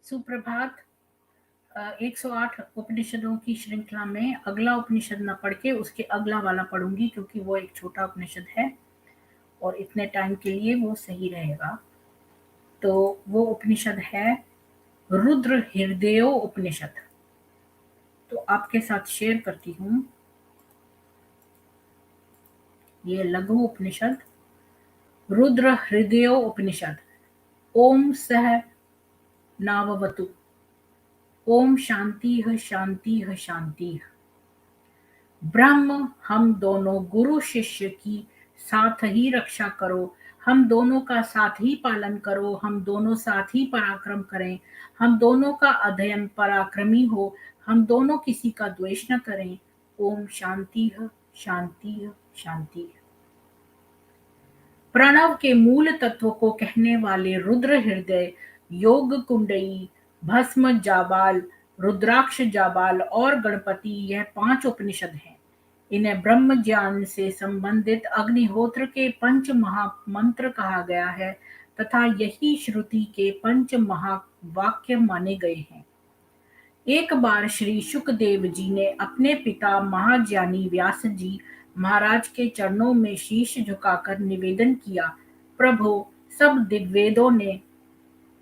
सुप्रभात। 108 उपनिषदों की श्रृंखला में अगला उपनिषद न पढ़ के उसके अगला वाला पढ़ूंगी, क्योंकि वो एक छोटा उपनिषद है और इतने टाइम के लिए वो सही रहेगा। तो वो उपनिषद है रुद्र हृदयो उपनिषद। तो आपके साथ शेयर करती हूँ ये लघु उपनिषद रुद्र हृदयो उपनिषद। ओम सह नाववतु। ओम शांति शांति शांति। ब्रह्म हम दोनों गुरु शिष्य की साथ ही रक्षा करो, हम दोनों का साथ ही पालन करो, हम दोनों साथ ही पराक्रम करें, हम दोनों का अध्ययन पराक्रमी हो, हम दोनों किसी का द्वेष न करें। ओम शांति शांति शांति। प्रणव के मूल तत्व को कहने वाले रुद्र हृदय, योग कुंडई, भस्म जाबाल, रुद्राक्ष जाबाल और गणपति, यह 5 उपनिषद हैं। इन्हें ब्रह्म ज्ञान से संबंधित अग्निहोत्र के पंच महामंत्र कहा गया है तथा यही श्रुति के पंच महावाक्य माने गए हैं। एक बार श्री शुकदेव जी ने अपने पिता महाज्ञानी व्यास जी महाराज के चरणों में शीश झुकाकर निवेदन किया, प्रभु, सब दिग्वेदों ने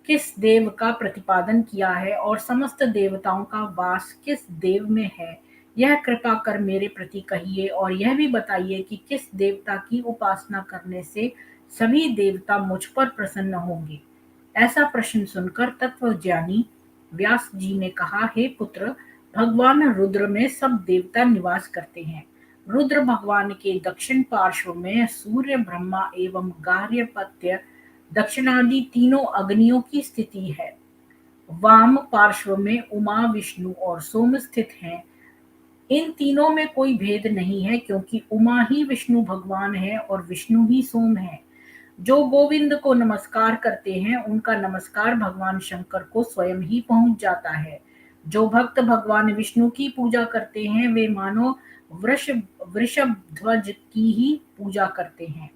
किस देव का प्रतिपादन किया है और समस्त देवताओं का वास किस देव में है, यह कृपा कर मेरे प्रति कहिए और यह भी बताइए कि किस देवता की उपासना करने से सभी देवता मुझ पर प्रसन्न होंगे। ऐसा प्रश्न सुनकर तत्वज्ञानी व्यास जी ने कहा, हे पुत्र, भगवान रुद्र में सब देवता निवास करते हैं। रुद्र भगवान के दक्षिण पार्श्व में सूर्य, ब्रह्मा एवं गार्हपत्य दक्षिणादि तीनों अग्नियों की स्थिति है। वाम पार्श्व में उमा, विष्णु और सोम स्थित हैं। इन तीनों में कोई भेद नहीं है, क्योंकि उमा ही विष्णु भगवान है और विष्णु ही सोम है। जो गोविंद को नमस्कार करते हैं उनका नमस्कार भगवान शंकर को स्वयं ही पहुंच जाता है। जो भक्त भगवान विष्णु की पूजा करते हैं वे मानो वृषभ ध्वज की ही पूजा करते हैं।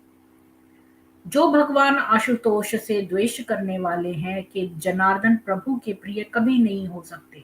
जो भगवान आशुतोष से द्वेष करने वाले हैं कि जनार्दन प्रभु के प्रिय कभी नहीं हो सकते।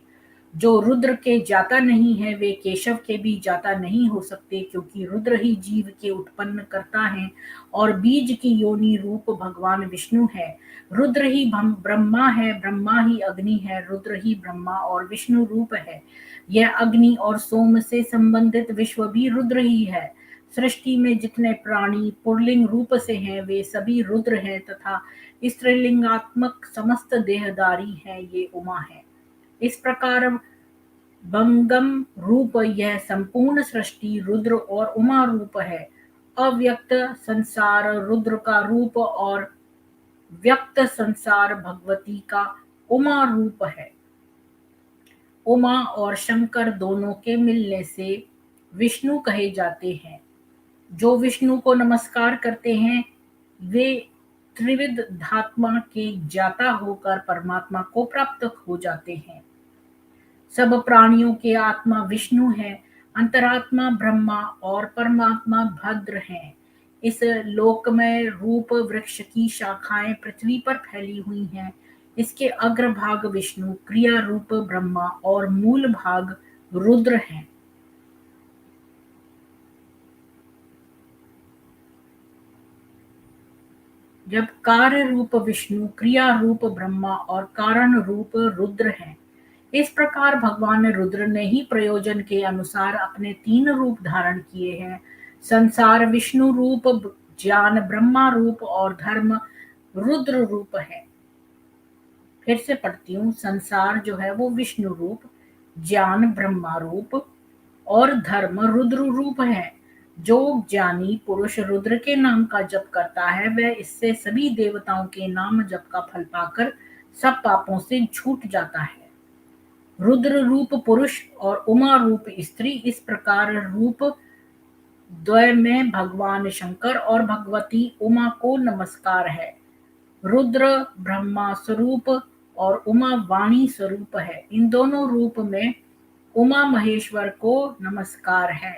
जो रुद्र के जाता नहीं है वे केशव के भी जाता नहीं हो सकते, क्योंकि रुद्र ही जीव के उत्पन्न करता है और बीज की योनि रूप भगवान विष्णु है। रुद्र ही ब्रह्मा है, ब्रह्मा ही अग्नि है, रुद्र ही ब्रह्मा और विष्णु रूप है। यह अग्नि और सोम से संबंधित विश्व भी रुद्र ही है। सृष्टि में जितने प्राणी पुल्लिंग रूप से हैं वे सभी रुद्र हैं तथा स्त्रीलिंगात्मक समस्त देहधारी हैं ये उमा है। इस प्रकार भंगम रूप यह संपूर्ण सृष्टि रुद्र और उमा रूप है। अव्यक्त संसार रुद्र का रूप और व्यक्त संसार भगवती का उमा रूप है। उमा और शंकर दोनों के मिलने से विष्णु कहे जाते हैं। जो विष्णु को नमस्कार करते हैं वे त्रिविध धात्मा के जाता होकर परमात्मा को प्राप्त हो जाते हैं। सब प्राणियों के आत्मा विष्णु है, अंतरात्मा ब्रह्मा और परमात्मा भद्र हैं। इस लोकमय रूप वृक्ष की शाखाएं पृथ्वी पर फैली हुई हैं। इसके अग्रभाग विष्णु, क्रिया रूप ब्रह्मा और मूल भाग रुद्र हैं। जब कार्य रूप विष्णु, क्रिया रूप ब्रह्मा और कारण रूप रुद्र हैं। इस प्रकार भगवान रुद्र ने ही प्रयोजन के अनुसार अपने 3 रूप धारण किए हैं। संसार विष्णु रूप, ज्ञान ब्रह्मा रूप और धर्म रुद्र रूप है। फिर से पढ़ती हूँ, संसार जो है वो विष्णु रूप, ज्ञान ब्रह्मा रूप और धर्म रुद्र रूप है। जो ज्ञानी पुरुष रुद्र के नाम का जप करता है वह इससे सभी देवताओं के नाम जप का फल पाकर सब पापों से छूट जाता है। रुद्र रूप पुरुष और उमा रूप स्त्री, इस प्रकार रूप द्वय में भगवान शंकर और भगवती उमा को नमस्कार है। रुद्र ब्रह्मा स्वरूप और उमा वाणी स्वरूप है। इन दोनों रूप में उमा महेश्वर को नमस्कार है।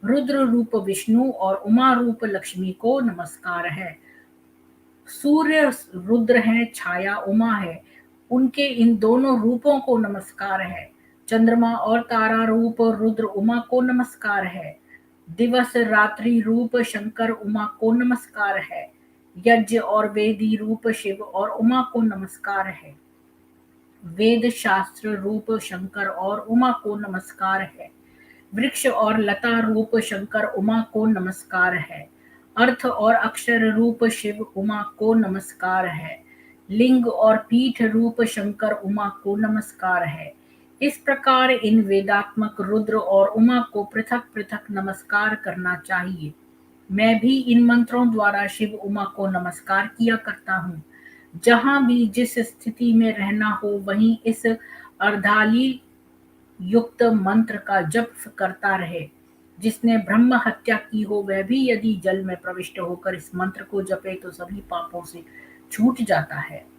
रुद्र रूप विष्णु और उमा रूप लक्ष्मी को नमस्कार है। सूर्य रुद्र है, छाया उमा है। उनके इन दोनों रूपों को नमस्कार है। चंद्रमा और तारा रूप रुद्र उमा को नमस्कार है। दिवस रात्रि रूप शंकर उमा को नमस्कार है। यज्ञ और वेदी रूप शिव और उमा को नमस्कार है। वेद शास्त्र रूप शंकर और उमा को नमस्कार है। वृक्ष और लता रूप शंकर उमा को नमस्कार है। अर्थ और अक्षर रूप शिव उमा को नमस्कार है। लिंग और पीठ रूप शंकर उमा को नमस्कार है। इस प्रकार इन वेदात्मक रुद्र और उमा को पृथक पृथक नमस्कार करना चाहिए। मैं भी इन मंत्रों द्वारा शिव उमा को नमस्कार किया करता हूँ। जहाँ भी जिस स्थिति में रहना हो वहीं इस अर्धाली युक्त मंत्र का जप करता रहे। जिसने ब्रह्म हत्या की हो वह भी यदि जल में प्रविष्ट होकर इस मंत्र को जपे तो सभी पापों से छूट जाता है।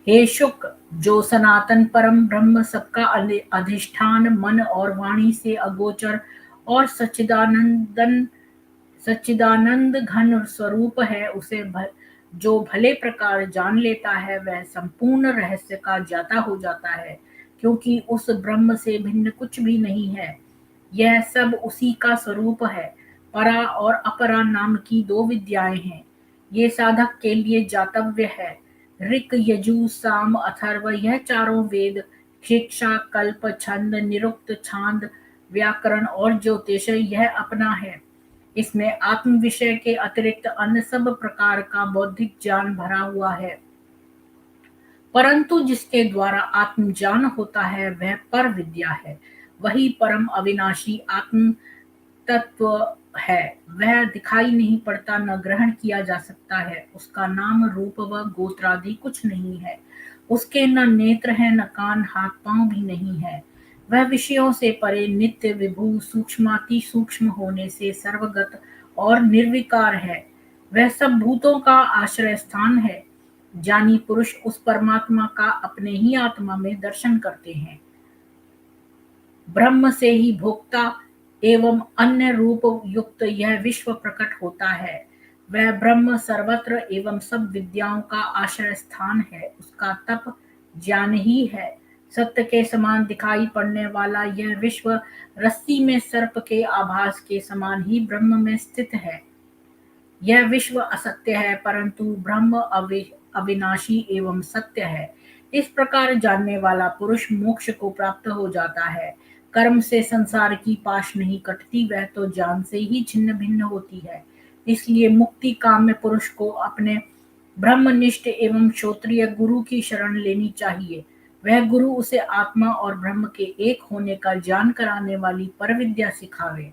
हे शुक, जो सनातन परम ब्रह्म सबका अधिष्ठान मन और वाणी से अगोचर और सच्चिदानंद घन स्वरूप है, उसे जो भले प्रकार जान लेता है वह संपूर्ण रहस्य का ज्ञाता हो जाता है, क्योंकि उस ब्रह्म से भिन्न कुछ भी नहीं है। यह सब उसी का स्वरूप है। परा और अपरा नाम की दो विद्याएं हैं। ये साधक के लिए जातव्य है। ऋक यजु साम अथर्व यह चारों वेद शिक्षा कल्प छंद निरुक्त छांद व्याकरण और ज्योतिष यह अपना है। इसमें आत्म विषय के अतिरिक्त अन्य सब प्रकार का बौद्धिक ज्ञान भरा हुआ है, परंतु जिसके द्वारा आत्म ज्ञान होता है वह पर विद्या है। वही परम अविनाशी आत्म तत्व है। वह दिखाई नहीं पड़ता, न ग्रहण किया जा सकता है। उसका नाम रूप व गोत्रादि कुछ नहीं है। उसके न नेत्र हैं, न कान हाथ पांव भी नहीं है। वह विषयों से परे नित्य विभू सूक्ष्माति सूक्ष्म होने से सर्वगत और निर्विकार है। वह सब भूतों का आश्रय स्थान है। ज्ञानी पुरुष उस परमात्मा का अपने ही आत्मा में दर्शन करते हैं। ब्रह्म से ही भोक्ता एवं अन्य रूप युक्त यह विश्व प्रकट होता है। वह ब्रह्म सर्वत्र एवं सब विद्याओं का आश्रय स्थान है। उसका तप ज्ञान ही है। सत्य के समान दिखाई पड़ने वाला यह विश्व रस्सी में सर्प के आभास के समान ही ब्रह्म में स्थित है। यह विश्व असत्य है, परंतु ब्रह्म अविनाशी एवं सत्य है। इस प्रकार जानने वाला पुरुष मोक्ष को प्राप्त हो जाता है। कर्म से संसार की पाश नहीं कटती, वह तो ज्ञान से ही छिन्न भिन्न होती है। इसलिए मुक्ति काम में पुरुष को अपने ब्रह्मनिष्ठ एवं क्षोत्रिय गुरु की शरण लेनी चाहिए। वह गुरु उसे आत्मा और ब्रह्म के एक होने का ज्ञान कराने वाली पर विद्या सिखावे।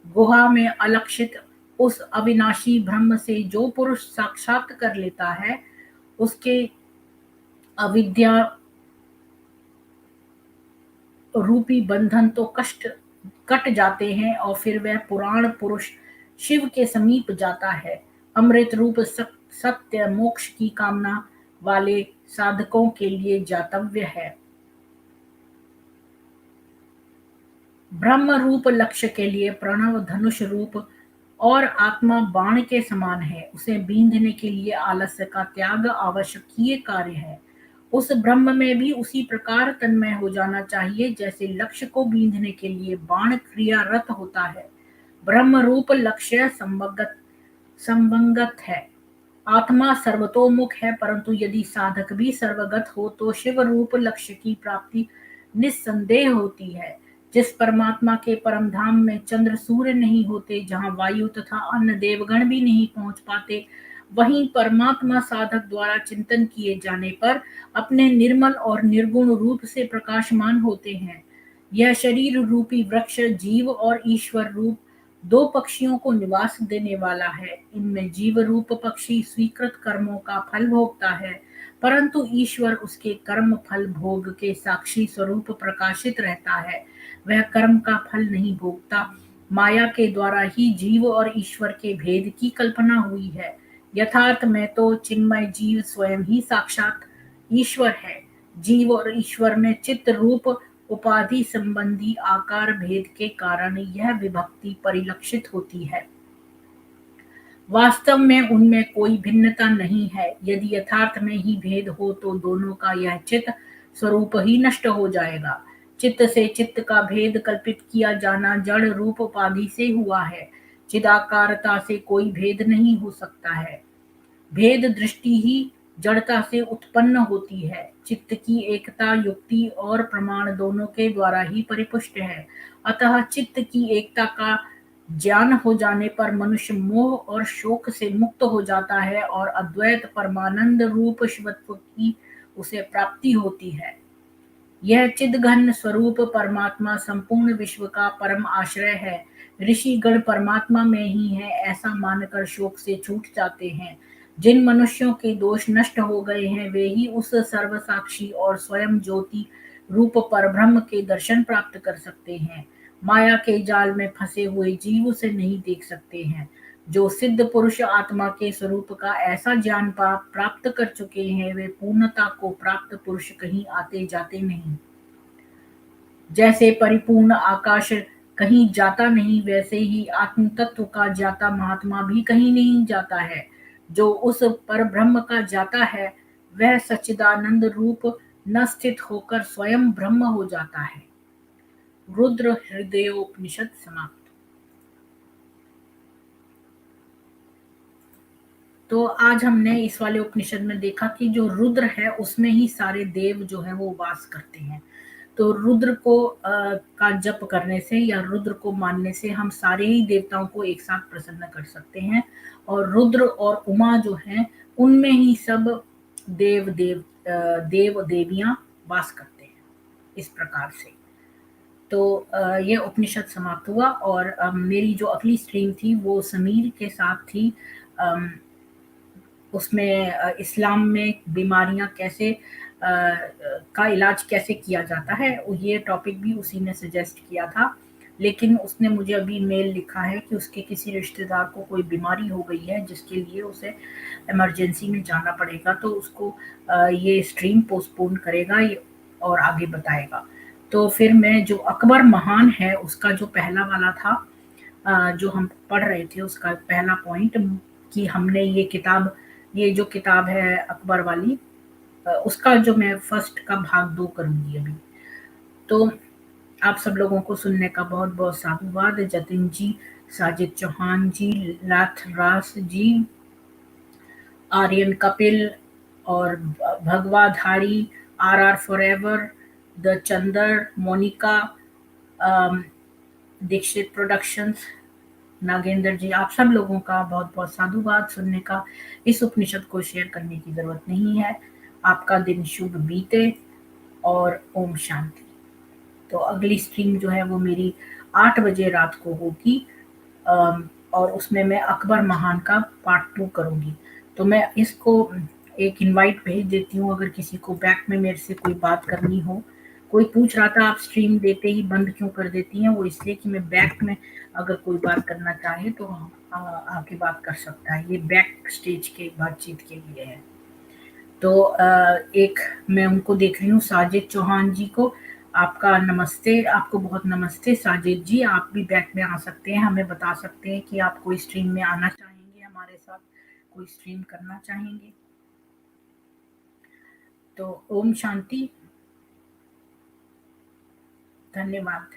गुहा में अलक्षित उस अविनाशी ब्रह्म से जो पुरुष साक्षात कर लेता है, उसके अविद्या रूपी बंधन तो कट जाते हैं और फिर वह पुराण पुरुष शिव के समीप जाता है। अमृत रूप सत्य मोक्ष की कामना वाले साधकों के लिए जातव्य है। ब्रह्म रूप लक्ष्य के लिए प्रणव धनुष रूप और आत्मा बाण के समान है। उसे बींधने के लिए आलस्य का त्याग आवश्यकीय कार्य है। उस ब्रह्म में भी उसी प्रकार तन्मय हो जाना चाहिए जैसे लक्ष्य को बींधने के लिए बाण क्रियारत होता है। ब्रह्म रूप लक्ष्य संवंगत है। आत्मा सर्वतोमुख है, परंतु यदि साधक भी सर्वगत हो तो शिव रूप लक्ष्य की प्राप्ति निस्संदेह होती है। जिस परमात्मा के परम धाम में चंद्र सूर्य नहीं होते, जहाँ वायु तथा अन्य देवगण भी नहीं पहुंच पाते, वहीं परमात्मा साधक द्वारा चिंतन किए जाने पर अपने निर्मल और निर्गुण रूप से प्रकाशमान होते हैं। यह शरीर रूपी वृक्ष जीव और ईश्वर रूप दो पक्षियों को निवास देने वाला है। इनमें जीव रूप पक्षी स्वीकृत कर्मों का फल भोगता है, परंतु ईश्वर उसके कर्म फल भोग के साक्षी स्वरूप प्रकाशित रहता है। वह कर्म का फल नहीं भोगता। माया के द्वारा ही जीव और ईश्वर के भेद की कल्पना हुई है। यथार्थ में तो चिन्मय जीव स्वयं ही साक्षात ईश्वर है। जीव और ईश्वर में चित्त रूप उपाधि संबंधी आकार भेद के कारण यह विभक्ति परिलक्षित होती है। वास्तव में उनमें कोई भिन्नता नहीं है। यदि यथार्थ में ही भेद हो तो दोनों का यह चित्त स्वरूप ही नष्ट हो जाएगा। चित्त से चित्त का भेद कल्पित किया जाना जड़ रूप उपाधि से हुआ है। चिदाकारता से कोई भेद नहीं हो सकता है। भेद दृष्टि ही जड़ता से उत्पन्न होती है। चित्त की एकता युक्ति और प्रमाण दोनों के द्वारा ही परिपुष्ट है। अतः चित्त की एकता का ज्ञान हो जाने पर मनुष्य मोह और शोक से मुक्त हो जाता है और अद्वैत परमानंद रूप शिवत्व की उसे प्राप्ति होती है। यह चिद्घन स्वरूप परमात्मा संपूर्ण विश्व का परम आश्रय है। ऋषि गण परमात्मा में ही है ऐसा मानकर शोक से छूट जाते हैं। जिन मनुष्यों के दोष नष्ट हो गए हैं वे ही उस सर्वसाक्षी और स्वयं ज्योति रूप परब्रह्म के दर्शन प्राप्त कर सकते हैं। माया के जाल में फंसे हुए जीव उसे नहीं देख सकते हैं। जो सिद्ध पुरुष आत्मा के स्वरूप का ऐसा ज्ञान प्राप्त कर चुके हैं वे पूर्णता को प्राप्त पुरुष कहीं आते जाते नहीं। जैसे परिपूर्ण आकाश कहीं जाता नहीं वैसे ही आत्म तत्व का ज्ञाता महात्मा भी कहीं नहीं जाता है। जो उस पर ब्रह्म का जाता है वह सच्चिदानंद रूप न स्थित होकर स्वयं ब्रह्म हो जाता है। रुद्र हृदयोपनिषद समाप्त। तो आज हमने इस वाले उपनिषद में देखा कि जो रुद्र है उसमें ही सारे देव जो है वो वास करते हैं। तो रुद्र को का जप करने से या रुद्र को मानने से हम सारे ही देवताओं को एक साथ प्रसन्न कर सकते हैं। और रुद्र और उमा जो हैं उनमें ही सब देव देवियां वास करते हैं इस प्रकार से। तो ये उपनिषद समाप्त हुआ और मेरी जो अगली स्ट्रीम थी वो समीर के साथ थी। अम, उसमें इस्लाम में बीमारियां कैसे का इलाज कैसे किया जाता है ये टॉपिक भी उसी ने सजेस्ट किया था। लेकिन उसने मुझे अभी मेल लिखा है कि उसके किसी रिश्तेदार को कोई बीमारी हो गई है जिसके लिए उसे इमरजेंसी में जाना पड़ेगा तो उसको ये स्ट्रीम पोस्टपोन करेगा और आगे बताएगा। तो फिर मैं जो अकबर महान है उसका जो पहला वाला था जो हम पढ़ रहे थे उसका पहला पॉइंट कि हमने ये जो किताब है अकबर वाली उसका जो मैं फर्स्ट का भाग 2 करूँगी अभी। तो आप सब लोगों को सुनने का बहुत-बहुत साधुवाद। जतिन जी, साजिद चौहान जी, लाथरास जी, आर्यन कपिल और भगवाधारी, R forever, the Chander, Monika, um, Dikshit productions, Nagendra ji, आप सब लोगों का बहुत-बहुत साधुवाद। सुनने का इस उपनिषद को शेयर करने की ज़रूरत नहीं है। आपका दिन शुभ बीते और ओम शांति। तो अगली स्ट्रीम जो है वो मेरी 8 बजे रात को होगी और उसमें मैं अकबर महान का पार्ट 2 करूँगी। तो मैं इसको एक इनवाइट भेज देती हूँ अगर किसी को बैक में मेरे से कोई बात करनी हो। कोई पूछ रहा था आप स्ट्रीम देते ही बंद क्यों कर देती हैं? वो इसलिए कि मैं बैक में अगर कोई बात करना चाहे तो आके बात कर सकता है। ये बैक स्टेज के बातचीत के लिए है। तो एक मैं उनको देख रही हूँ साजिद चौहान जी को। आपका नमस्ते, आपको बहुत नमस्ते साजिद जी। आप भी बैक में आ सकते हैं, हमें बता सकते हैं कि आप कोई स्ट्रीम में आना चाहेंगे हमारे साथ, कोई स्ट्रीम करना चाहेंगे। तो ओम शांति, धन्यवाद।